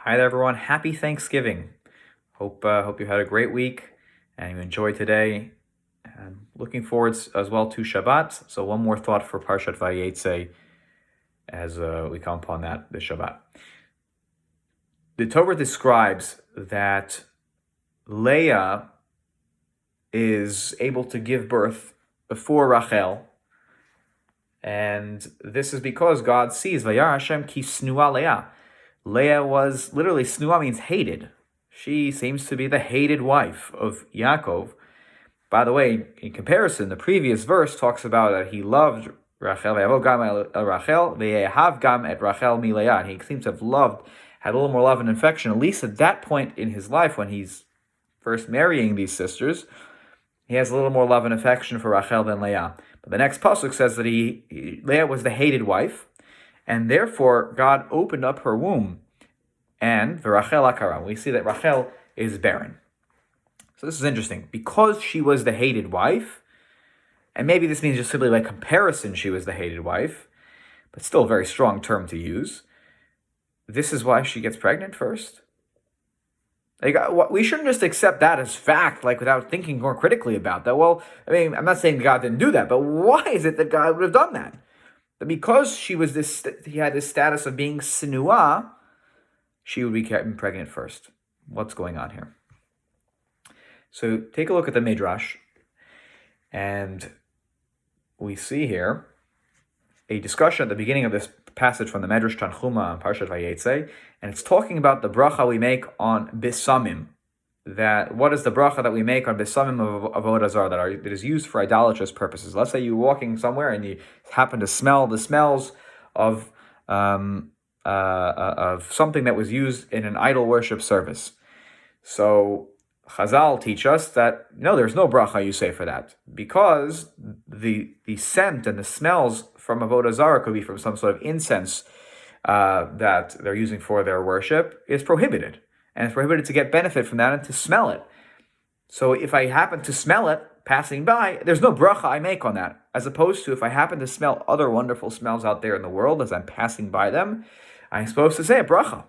Hi there, everyone. Happy Thanksgiving. Hope you had a great week and you enjoyed today. And looking forward as well to Shabbat. So one more thought for Parshat Vayeitze as we come upon that this Shabbat. The Torah describes that Leah is able to give birth before Rachel, and this is because God sees Vayar Hashem ki snua Leah. Leah was literally, snua means hated. She seems to be the hated wife of Yaakov. By the way, in comparison, the previous verse talks about that he loved Rachel, and he seems to have had a little more love and affection, at least at that point in his life when he's first marrying these sisters. He has a little more love and affection for Rachel than Leah. But the next pasuk says that Leah was the hated wife, and therefore God opened up her womb, and V'Rachel akara. We see that Rachel is barren. So this is interesting. Because she was the hated wife, and maybe this means just simply by comparison she was the hated wife, but still a very strong term to use, this is why she gets pregnant first. We shouldn't just accept that as fact, without thinking more critically about that. Well, I'm not saying God didn't do that, but why is it that God would have done that? That because he had this status of being sinua, she would be kept pregnant first. What's going on here? So take a look at the Midrash, and we see here a discussion at the beginning of this passage from the Medrash Tanchuma on Parshat Vayeitze, and it's talking about the bracha we make on bisamim. What is the bracha that we make on bisamim of avodah zarah that is used for idolatrous purposes? Let's say you're walking somewhere and you happen to smell the smells of something that was used in an idol worship service. So Chazal teach us that no, there's no bracha you say for that, because the scent and the smells from avodah zarah could be from some sort of incense that they're using for their worship is prohibited, and it's prohibited to get benefit from that and to smell it. So if I happen to smell it passing by, there's no bracha I make on that, as opposed to if I happen to smell other wonderful smells out there in the world as I'm passing by them, I'm supposed to say a bracha,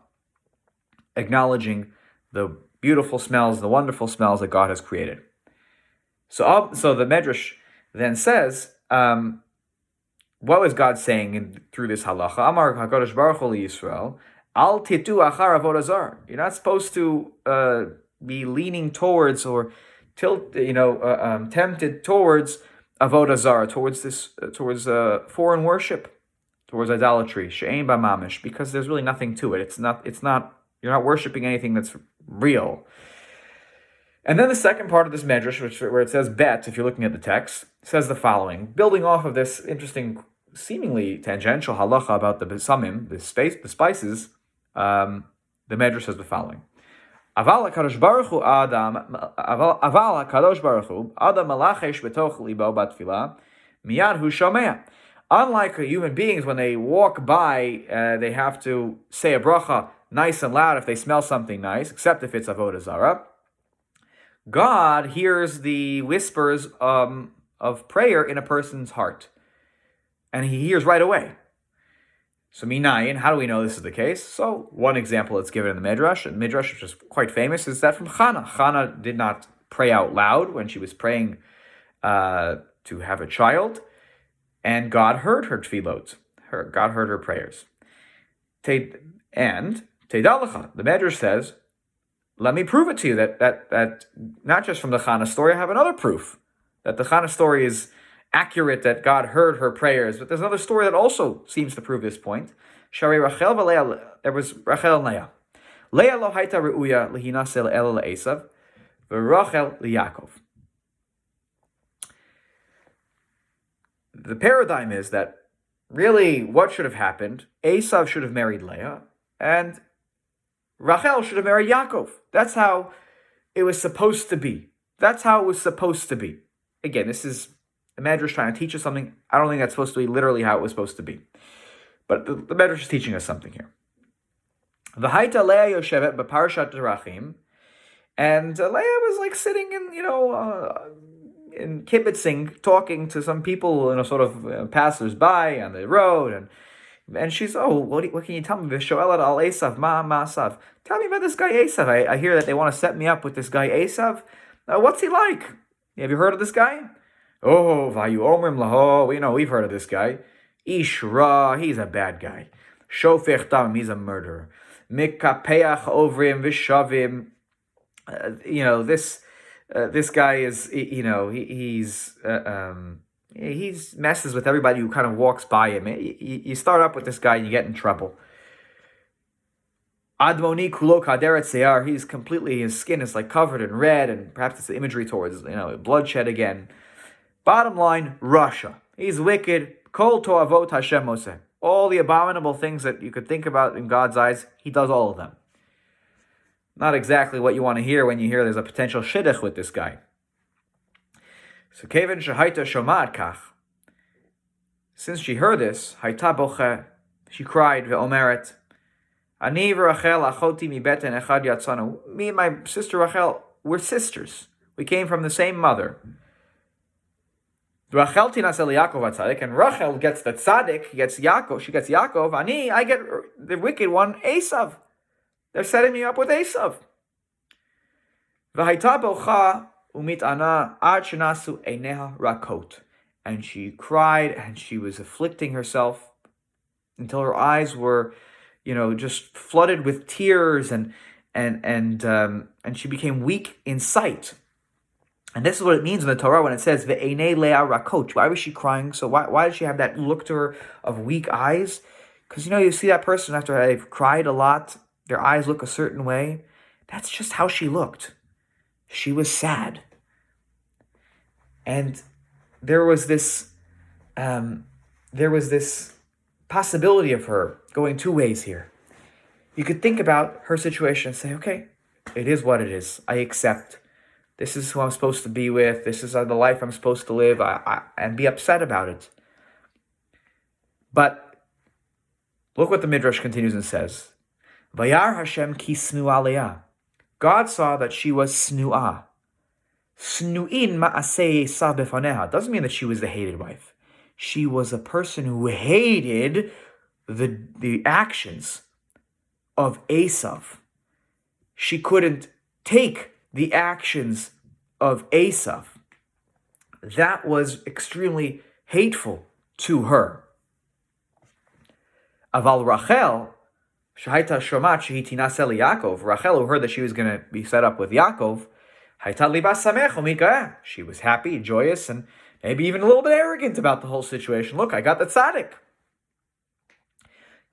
acknowledging the beautiful smells, the wonderful smells that God has created. So the Medrash then says, what was God saying through this halacha? Amar HaKadosh Baruch Hu Yisrael, Al titu achar avodah zarah. You're not supposed to be leaning towards or tempted towards avodah zarah, towards foreign worship, towards idolatry, she'ein ba mamish, because there's really nothing to it. It's not. You're not worshiping anything that's real. And then the second part of this medrash, where it says bet, if you're looking at the text, says the following, building off of this interesting, seemingly tangential halacha about the besamim, the spices. The medrash says the following: Aval HaKadosh Baruch Hu Adam malachesh betoch libo batfila miyad hu shomea. Unlike human beings, when they walk by, they have to say a bracha nice and loud if they smell something nice, except if it's avodah zarah. God hears the whispers of prayer in a person's heart, and he hears right away. So minayin, how do we know this is the case? So one example that's given in the Midrash, which is quite famous, is that from Chana. Chana did not pray out loud when she was praying to have a child, and God heard her tefillot. God heard her prayers. And Teidalacha, the Medrash says, let me prove it to you that not just from the Chana story, I have another proof that the Chana story is accurate, that God heard her prayers. But there's another story that also seems to prove this point. Shari Rachel v'Leah, there was Rachel and Leah. Leah lo haita re'uya lehinaseh le'ela le'esav, v'Rachel le'Yakov. The paradigm is that really what should have happened, Esav should have married Leah, and Rachel should have married Yaakov. That's how it was supposed to be. That's how it was supposed to be. Again, this is the Medrash trying to teach us something. I don't think that's supposed to be literally how it was supposed to be. But the Medrash is teaching us something here. V'haita Leah yoshevet b'parshat Terachim, and Leah was sitting in kibitzing, talking to some people, sort of passers-by on the road, and And she's, oh, what can you tell me? Vishoelet al Esav, ma'asav. Tell me about this guy Esav. I hear that they want to set me up with this guy Esav. What's he like? Have you heard of this guy? Oh, vayu omrim laho. We've heard of this guy. Ish ra, he's a bad guy. Shofech dam, he's a murderer. Mikapeach ovrim vishavim. This guy is, he's messes with everybody who kind of walks by him. You start up with this guy and you get in trouble. Admoni kulo kaderet se'ar. His skin is like covered in red, and perhaps it's the imagery towards, bloodshed again. Bottom line, Russia. He's wicked. Kol to'avot Hashem oseh. All the abominable things that you could think about in God's eyes, he does all of them. Not exactly what you want to hear when you hear there's a potential shidduch with this guy. So keven shehaita shomat kach. Since she heard this, haita boche, she cried ve'omeret, ani v'Rachel achoti mi beten echad yatzanu. Me and my sister Rachel, we're sisters. We came from the same mother. Rachel tinasel Yaakov atzadik, and Rachel gets the tzaddik, she gets Yaakov. I get the wicked one, Esav. They're setting me up with Esav. V'haita bocha umit ana ad shenasu eineha rakot. And she cried and she was afflicting herself until her eyes were, just flooded with tears, and she became weak in sight. And this is what it means in the Torah when it says ve'einei Leah rakot. Why was she crying? So why did she have that look to her of weak eyes? Because you see that person after they've cried a lot, their eyes look a certain way. That's just how she looked. She was sad. And there was this possibility of her going two ways here. You could think about her situation and say, okay, it is what it is. I accept. This is who I'm supposed to be with. This is the life I'm supposed to live. And be upset about it. But look what the Midrash continues and says. Vayar Hashem ki snu'a Leah. God saw that she was snu'ah. Snu'in ma'aseh Esav befaneha. Doesn't mean that she was the hated wife. She was a person who hated the actions of Esav. She couldn't take the actions of Esav. That was extremely hateful to her. Aval Rachel, Shahaita Shomat Shehitinasel Yaakov, Rachel, who heard that she was going to be set up with Yaakov, she was happy, joyous, and maybe even a little bit arrogant about the whole situation. Look, I got the tzaddik.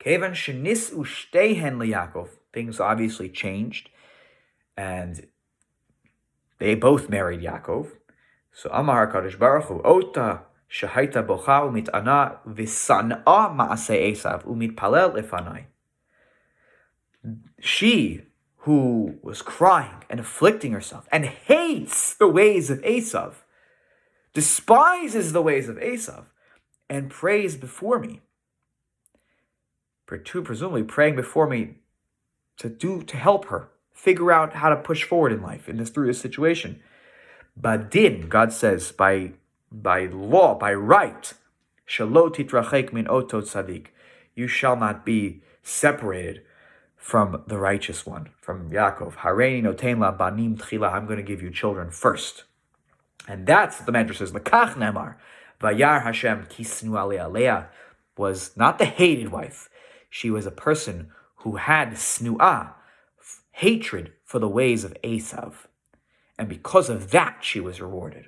Kevan shenis ushtehen liYaakov. Things obviously changed, and they both married Yaakov. So Amar HaKadosh Baruch Hu, Ota shahaita bocha umitana v'san'a ma'aseh Esav umitpalel lefanai. She who was crying and afflicting herself and hates the ways of Esav, despises the ways of Esav, and prays before me. Presumably praying before me to help her figure out how to push forward in life through this situation. Badin, God says, by law, by right, shelo titrachek min otot tzadik, you shall not be separated from the righteous one, from Yaakov. Hareini notein la banim tchila, I'm going to give you children first. And that's what the Midrash says. L'kach nemar, vayar Hashem ki snu'a Leah. Leah was not the hated wife. She was a person who had snu'ah, hatred for the ways of Esav. And because of that, she was rewarded.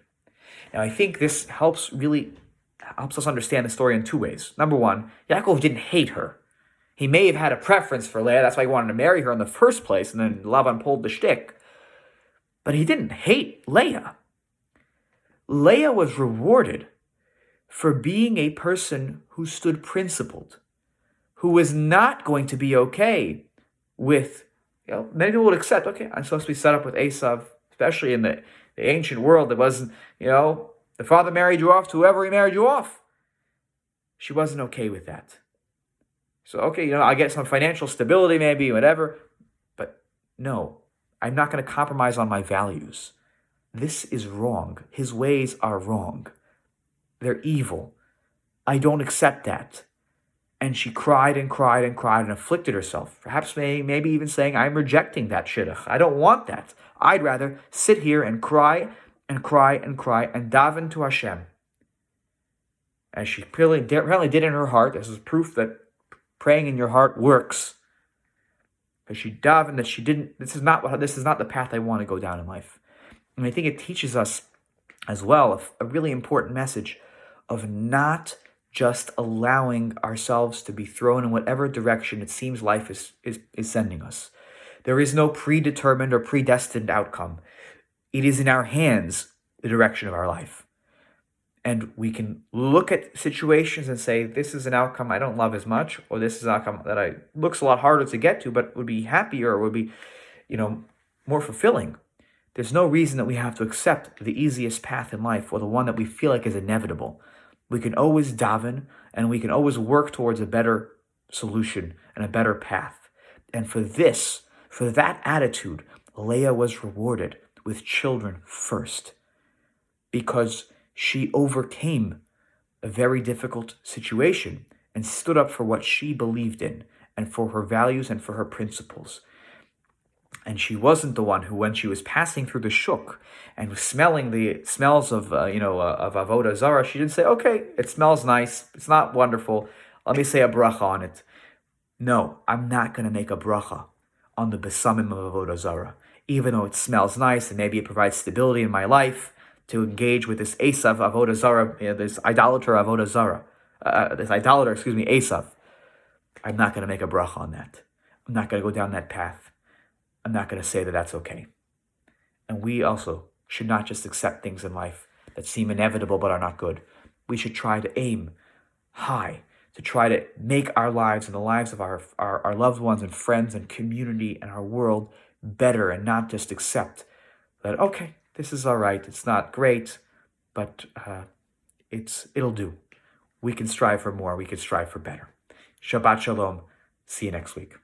Now, I think this helps us understand the story in two ways. Number one, Yaakov didn't hate her. He may have had a preference for Leah. That's why he wanted to marry her in the first place. And then Lavan pulled the shtick. But he didn't hate Leah. Leah was rewarded for being a person who stood principled, who was not going to be okay with, many people would accept, okay, I'm supposed to be set up with Esav, especially in the ancient world. It wasn't, the father married you off to whoever he married you off. She wasn't okay with that. So, okay, I get some financial stability maybe, whatever, but no, I'm not going to compromise on my values. This is wrong. His ways are wrong. They're evil. I don't accept that. And she cried and cried and cried and afflicted herself. Perhaps maybe even saying, I'm rejecting that shidduch. I don't want that. I'd rather sit here and cry and cry and cry and daven to Hashem. As she apparently did in her heart. This is proof that praying in your heart works. Because she davened that she didn't, this is not the path I want to go down in life. And I think it teaches us as well a really important message of not just allowing ourselves to be thrown in whatever direction it seems life is sending us. There is no predetermined or predestined outcome. It is in our hands, the direction of our life. And we can look at situations and say, this is an outcome I don't love as much, or this is an outcome that looks a lot harder to get to, but would be happier, or would be, more fulfilling. There's no reason that we have to accept the easiest path in life or the one that we feel like is inevitable. We can always daven, and we can always work towards a better solution and a better path. And for that attitude, Leah was rewarded with children first, because she overcame a very difficult situation and stood up for what she believed in and for her values and for her principles. And she wasn't the one who, when she was passing through the shuk and was smelling the smells of avodah zarah, she didn't say, okay, it smells nice, it's not wonderful, let me say a bracha on it. No, I'm not going to make a bracha on the besamim of avodah zarah, even though it smells nice and maybe it provides stability in my life to engage with this Esav avodah zarah, this idolater avodah zarah, Esav. I'm not going to make a bracha on that. I'm not going to go down that path. I'm not going to say that that's okay. And we also should not just accept things in life that seem inevitable but are not good. We should try to aim high, to try to make our lives and the lives of our loved ones and friends and community and our world better, and not just accept that, okay, this is all right, it's not great, but it'll do. We can strive for more, we can strive for better. Shabbat Shalom. See you next week.